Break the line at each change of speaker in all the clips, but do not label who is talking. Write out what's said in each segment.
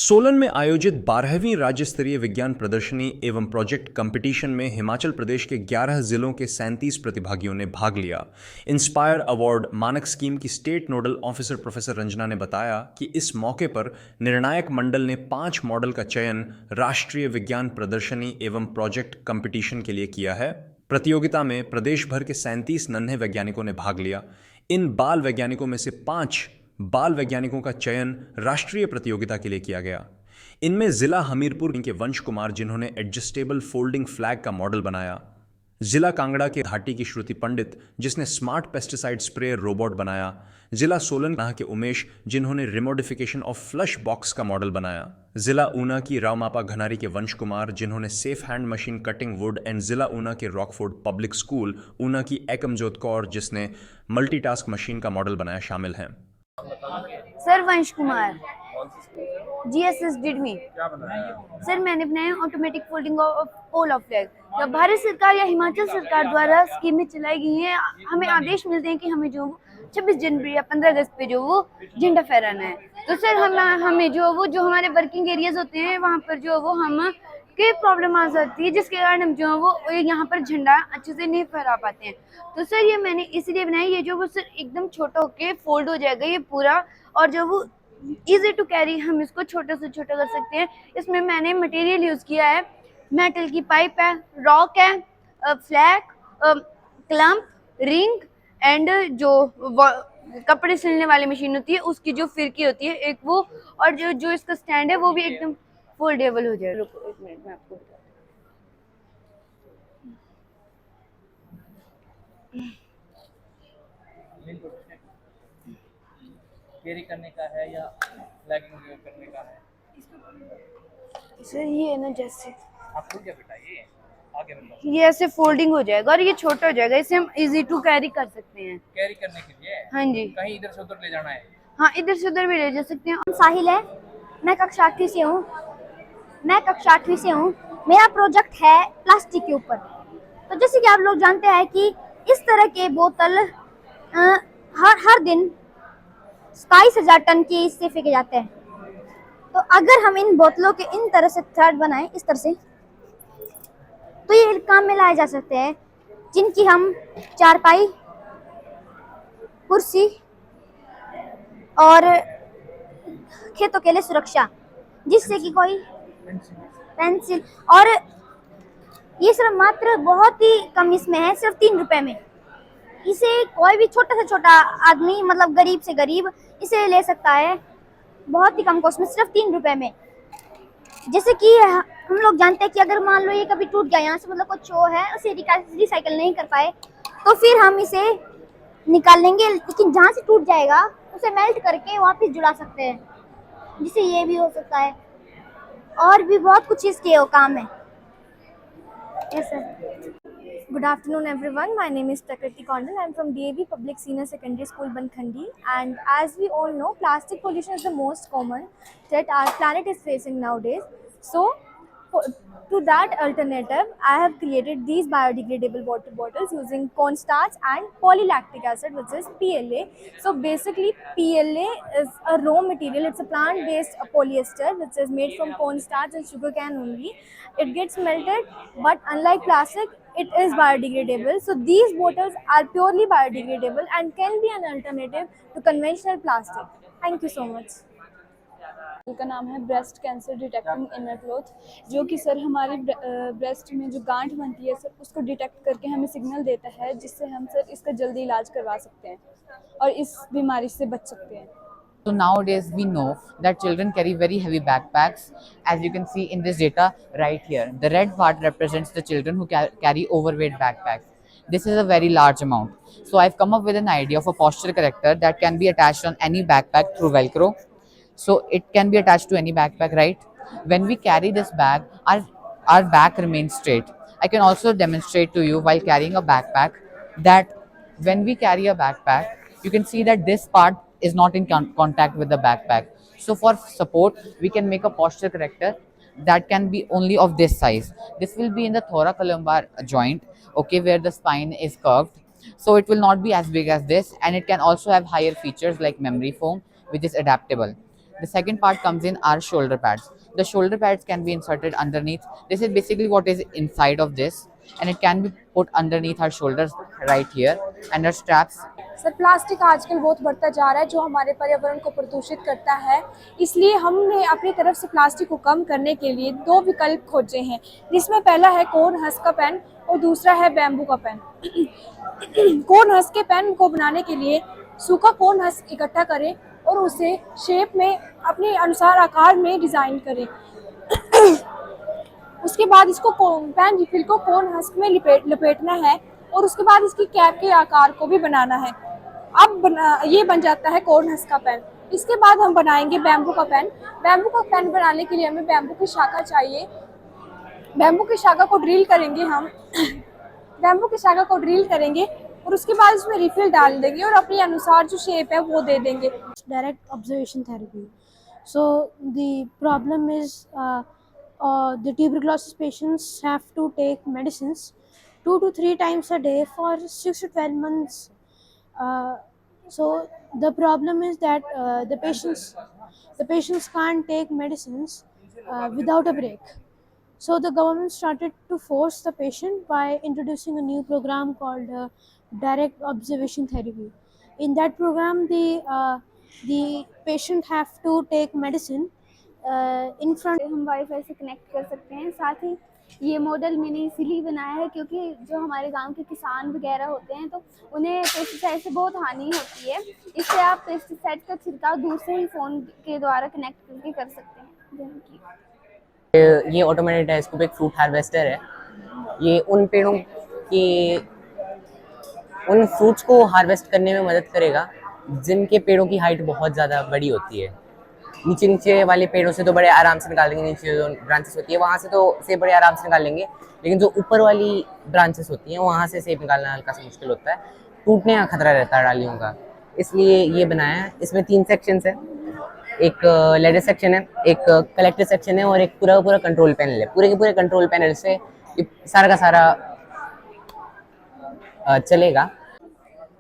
सोलन में आयोजित 12वीं राज्य स्तरीय विज्ञान प्रदर्शनी एवं प्रोजेक्ट कंपटीशन में हिमाचल प्रदेश के 11 जिलों के 37 प्रतिभागियों ने भाग लिया। इंस्पायर अवार्ड मानक स्कीम की state nodal officer professor Ranjana ने बताया कि इस मौके पर निर्णायक मंडल ने 5 मॉडल का चयन राष्ट्रीय विज्ञान प्रदर्शनी एवं प्रोजेक्ट कंपटीशन के लिए किया है। प्रतियोगिता में प्रदेश भर के 37 नन्हे वैज्ञानिकों ने भाग लिया। इन बाल वैज्ञानिकों में से 5 बाल वैज्ञानिकों का चयन राष्ट्रीय प्रतियोगिता के लिए किया गया। इनमें जिला हमीरपुर के वंश कुमार, जिन्होंने एडजस्टेबल फोल्डिंग फ्लैग का मॉडल बनाया, जिला कांगड़ा के घाटी की श्रुति पंडित, जिसने स्मार्ट पेस्टिसाइड स्प्रे रोबोट बनाया, जिला सोलन के उमेश, जिन्होंने रिमोडिफिकेशन ऑफ फ्लश बॉक्स का मॉडल बनाया, जिला ऊना की रावमापा घनारी के वंश कुमार, जिन्होंने safe hand machine cutting would, and जिला ऊना के रॉकफोर्ड पब्लिक स्कूल ऊना की एकमजोत कौर, जिसने मल्टीटास्क मशीन का मॉडल बनाया, शामिल हैं।
सर वंश कुमार, GSS डिडमी। सर मैंने बनाया automatic folding of pole of flag. जब भारत सरकार या हिमाचल सरकार द्वारा स्कीमें चलाई गई हैं, हमें आदेश मिलते हैं कि हमें जो 26 जनवरी या 15 अगस्त पे जो वो झंडा फहराना है। तो सर हमें जो हमारे वर्किंग एरियाज होते हैं वहाँ पर जो वो हम के प्रॉब्लम आ जाती है, जिसके कारण हम जो वो यहाँ पर झंडा अच्छे से नहीं फहरा पाते हैं। तो सर ये मैंने इसलिए बनाई, ये जो वो सर एकदम छोटा होके फोल्ड हो जाएगा ये पूरा, और जो वो इजी टू कैरी, हम इसको छोटा से छोटा कर सकते हैं। इसमें मैंने मटेरियल यूज़ किया है, मेटल की पाइप है, रॉक है, फ्लैग, क्लम्प, रिंग, एंड जो कपड़े सिलने वाली मशीन होती है उसकी जो फिरकी होती है एक वो, और जो इसका स्टैंड है वो भी एकदम फोल्डेबल हो जाए। रुको एक मिनट, मैं आपको
कैरी करने का है या फ्लैगिंग करने का है?
सर ये है ना, जैसे
आप खुद क्या बेटा, ये आगे बताओ।
ये ऐसे फोल्डिंग हो जाएगा और ये छोटा हो जाएगा, इसे हम इजी टू कैरी कर सकते हैं।
कैरी करने के लिए?
हाँ जी।
कहीं इधर से उधर ले जाना है?
हाँ, इधर से उधर भी ले जा सकते हैं।
साहिल है, मैं कक्षा 8वीं से हूँ। मेरा प्रोजेक्ट है प्लास्टिक के ऊपर। तो जैसे कि आप लोग जानते हैं कि इस तरह के बोतल हर दिन 27,000 टन के इससे फेंके जाते हैं। तो अगर हम इन बोतलों के इन तरह से थ्रेड बनाएं, इस तरह से, तो ये काम में लाए जा सकते हैं, जिनकी हम चारपाई, कुर्सी और खेतों के लिए सुरक्षा, जिससे कि कोई पेंसिल, और ये सिर्फ मात्र बहुत ही कम इसमें है, सिर्फ 3 रुपए में। इसे कोई भी छोटा से छोटा आदमी, मतलब गरीब से गरीब, इसे ले सकता है बहुत ही कम कॉस्ट में, सिर्फ 3 रुपए में। जैसे कि हम लोग जानते हैं कि अगर मान लो ये कभी टूट गया, यहाँ से मतलब कुछ शो है, उसे रिसाइकल नहीं कर पाए, तो फिर हम इसे निकाल लेंगे, लेकिन जहाँ से टूट जाएगा उसे मेल्ट करके वापस जुड़ा सकते हैं, जिससे ये भी हो सकता है। और भी बहुत कुछ इसके काम है। Yes, sir.
Good afternoon, everyone. My name is Prakriti Kondal. I'm from DAV Public Senior Secondary School, Bankhandi. And as we all know, plastic pollution is the most common threat our planet is facing nowadays. So, to that alternative, I have created these biodegradable water bottles using cornstarch and polylactic acid, which is PLA. So basically, PLA is a raw material. It's a plant-based polyester, which is made from cornstarch and sugarcane only. It gets melted, but unlike plastic, it is biodegradable. So these bottles are purely biodegradable and can be an alternative to conventional plastic. Thank you so much.
का नाम है breast cancer detecting inner cloth, जो कि sir हमारे breast में जो गांठ बनती है सर, उसको डिटेक्ट करके हमें सिग्नल देता है, जिससे हम सर इसका जल्दी इलाज करवा सकते हैं और इस बीमारी से बच सकते हैं।
So nowadays we know that children carry very heavy backpacks, as you can see in this data right here. The red part represents the children who carry overweight backpacks. This is a very large amount. So I've come up with an idea of a posture corrector that can be attached on any backpack through Velcro. So it can be attached to any backpack, right? When we carry this bag, our back remains straight. I can also demonstrate to you while carrying a backpack that when we carry a backpack, you can see that this part is not in contact with the backpack. So for support, we can make a posture corrector that can be only of this size. This will be in the thoracolumbar joint, okay, where the spine is curved. So it will not be as big as this, and it can also have higher features like memory foam, which is adaptable. The second part comes in our shoulder pads. The shoulder pads can be inserted underneath. This is basically what is inside of this, and it can be put underneath our shoulders right here, and our straps.
Sir plastic आजकल बहुत बढ़ता जा रहा है जो हमारे पर्यावरण को प्रदूषित करता है, इसलिए हमने अपनी तरफ से प्लास्टिक को कम करने के लिए 2 विकल्प खोजे हैं, जिसमें पहला है कोन हस्क का पेन और दूसरा है बैम्बू का पेन। कोन हस्क के पेन को बनाने के लिए सूखा कोन हस्क इकट्ठा करें और उसे शेप में अपने अनुसार आकार में डिज़ाइन करें। उसके बाद इसको पेन रिफिल को कोन हस्क में लपेटना है और उसके बाद इसकी कैप के आकार को भी बनाना है। अब ये बन जाता है कोन हस्क का पेन। इसके बाद हम बनाएंगे बैम्बू का पेन। बैम्बू का पेन बनाने के लिए हमें बैम्बू की शाखा चाहिए। बैम्बू की शाखा को ड्रिल करेंगे हम बैम्बू की शाखा को ड्रिल करेंगे और उसके बाद उसमें रिफिल डाल देंगे और अपने अनुसार जो शेप है वो दे देंगे।
Direct observation therapy. So the problem is the tuberculosis patients have to take medicines 2 to 3 times a day for 6 to 12 months. So the problem is that the patients can't take medicines without a break. So the government started to force the patient by introducing a new program called direct observation therapy. In that program, the patient have to take medicine in front.
हम wifi से connect कर सकते हैं। साथ ही ये model मैंने इसीलिए बनाया है क्योंकि जो हमारे गांव के किसान वगैरह होते हैं तो उन्हें पेस्टिसाइड से बहुत हानि होती है। इससे आप पेस्टिसाइड का छिड़काव दूर से ही फ़ोन के द्वारा कनेक्ट करके कर सकते हैं।
ये ऑटोमेटेड टेलीस्कोपिक फ्रूट हार्वेस्टर है। ये उन पेड़ों की उन फ्रूट्स को हार्वेस्ट करने में मदद करेगा जिनके पेड़ों की हाइट बहुत ज़्यादा बड़ी होती है। नीचे वाले पेड़ों से तो बड़े आराम से निकाल देंगे, नीचे जो ब्रांचेस होती है वहाँ से तो सेब बड़े आराम से निकाल लेंगे, लेकिन जो ऊपर वाली ब्रांचेस होती हैं वहाँ से सेब निकालना हल्का सा मुश्किल होता है, टूटने का खतरा रहता है डालियों का। इसलिए ये बनाया है। इसमें 3 सेक्शंस हैं, एक लेडर सेक्शन है, एक कलेक्टर सेक्शन है और एक पूरा कंट्रोल पैनल है। पूरे के पूरे कंट्रोल पैनल से ये सारा का सारा चलेगा।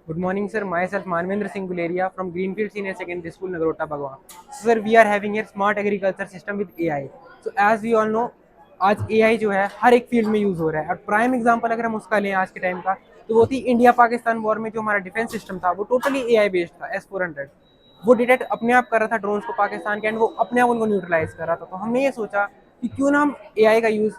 Good morning, sir. Myself Manvendra Singh Guleria from Greenfield Senior Secondary School, Nagrota, Bhagwan. So, sir, we are having here smart agriculture system with AI. So, as we all know, आज AI जो है हर एक field में use हो रहा है। और prime example अगर हम उसका लें आज के टाइम का, तो वो थी इंडिया पाकिस्तान वॉर में जो हमारा डिफेंस सिस्टम था वो टोटली AI बेस्ड था। S-400 वो डिटेक्ट अपने आप कर रहा था ड्रोन्स को पाकिस्तान के, एंड वो अपने आप उनको न्यूट्रलाइज कर रहा था। तो हमने ये सोचा कि क्यों ना हम AI का यूज़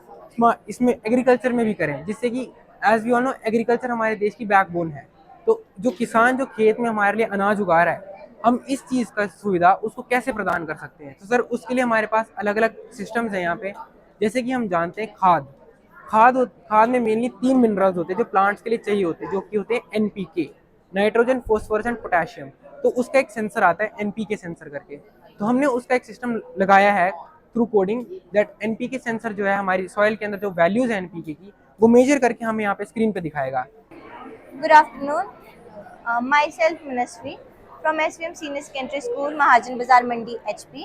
इसमें एग्रीकल्चर में भी करें, जिससे कि as we all know agriculture हमारे देश की बैकबोन है। तो जो किसान जो खेत में हमारे लिए अनाज उगा रहा है, हम इस चीज़ का सुविधा उसको कैसे प्रदान कर सकते हैं। तो सर उसके लिए हमारे पास अलग अलग सिस्टम्स हैं यहाँ पे। जैसे कि हम जानते हैं खाद में मेनली 3 मिनरल्स होते हैं जो प्लांट्स के लिए चाहिए होते हैं, जो कि होते हैं NPK, nitrogen, phosphorus and potassium. तो उसका एक सेंसर आता है NPK सेंसर करके। तो हमने उसका एक सिस्टम लगाया है through coding, that NPK sensor जो है हमारी सॉइल के अंदर जो वैल्यूज़ है NPK की वो मेजर करके हमें यहाँ पे स्क्रीन पे दिखाएगा।
Good afternoon. Myself Minasvi from SVM Senior Secondary School, Mahajan Bazaar, Mandi, HP.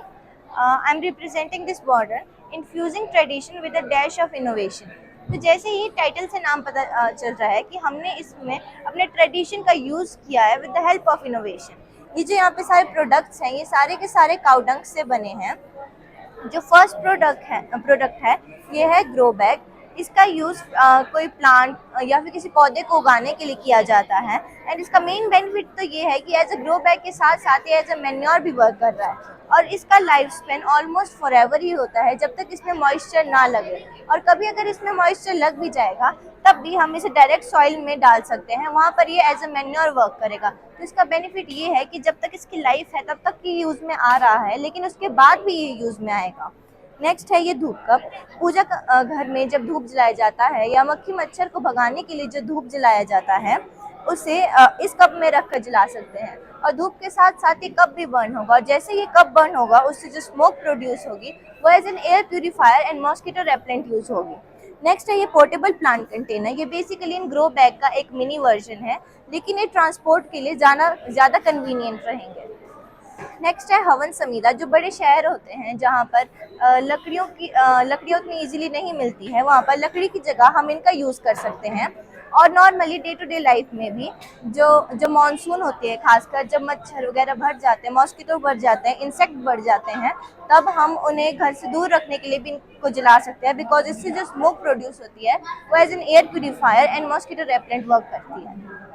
I'm representing this border, infusing tradition with a dash of innovation. तो जैसे ही टाइटल से नाम पता चल रहा है कि हमने इसमें अपने ट्रेडिशन का यूज़ किया है with the help of innovation. ये जो यहाँ पे सारे प्रोडक्ट्स हैं ये सारे के सारे काउडंग से बने हैं। जो फर्स्ट प्रोडक्ट है ये है ग्रो बैग। इसका यूज़ कोई प्लांट या फिर किसी पौधे को उगाने के लिए किया जाता है, एंड इसका मेन बेनिफिट तो ये है कि एज अ ग्रो बैग के साथ साथ ये एज अ मैन्योर भी वर्क कर रहा है, और इसका लाइफ स्पेन ऑलमोस्ट फॉरएवर ही होता है जब तक इसमें मॉइस्चर ना लगे। और कभी अगर इसमें मॉइस्चर लग भी जाएगा तब भी हम इसे डायरेक्ट सॉइल में डाल सकते हैं, वहाँ पर ये एज अ मैन्योर वर्क करेगा। तो इसका बेनिफिट ये है कि जब तक इसकी लाइफ है तब तक ये यूज़ में आ रहा है, लेकिन उसके बाद भी ये यूज़ में आएगा। नेक्स्ट है ये धूप कप। पूजा घर में जब धूप जलाया जाता है या मक्खी मच्छर को भगाने के लिए जो धूप जलाया जाता है उसे इस कप में रख कर जला सकते हैं, और धूप के साथ साथ ये कप भी बर्न होगा, और जैसे ये कप बर्न होगा उससे जो स्मोक प्रोड्यूस होगी वो as an air purifier and mosquito repellent use होगी। नेक्स्ट है ये पोर्टेबल प्लांट कंटेनर। ये बेसिकली इन ग्रो बैग का एक मिनी वर्जन है, लेकिन ये ट्रांसपोर्ट के लिए ज़्यादा कन्वीनियंट रहेंगे। नेक्स्ट है हवन समीदा। जो बड़े शहर होते हैं जहाँ पर लकड़ियाँ उतनी ईजिली नहीं मिलती है, वहाँ पर लकड़ी की जगह हम इनका यूज़ कर सकते हैं। और normally day to day life में भी जो मानसून होती है, खासकर जब मच्छर वगैरह बढ़ जाते हैं, मॉस्किटो बढ़ जाते हैं, इंसेक्ट बढ़ जाते हैं, तब हम उन्हें घर से दूर रखने के लिए भी इनको जला सकते हैं, बिकॉज इससे जो स्मोक प्रोड्यूस होती है वो as an air purifier and mosquito repellent work करती है।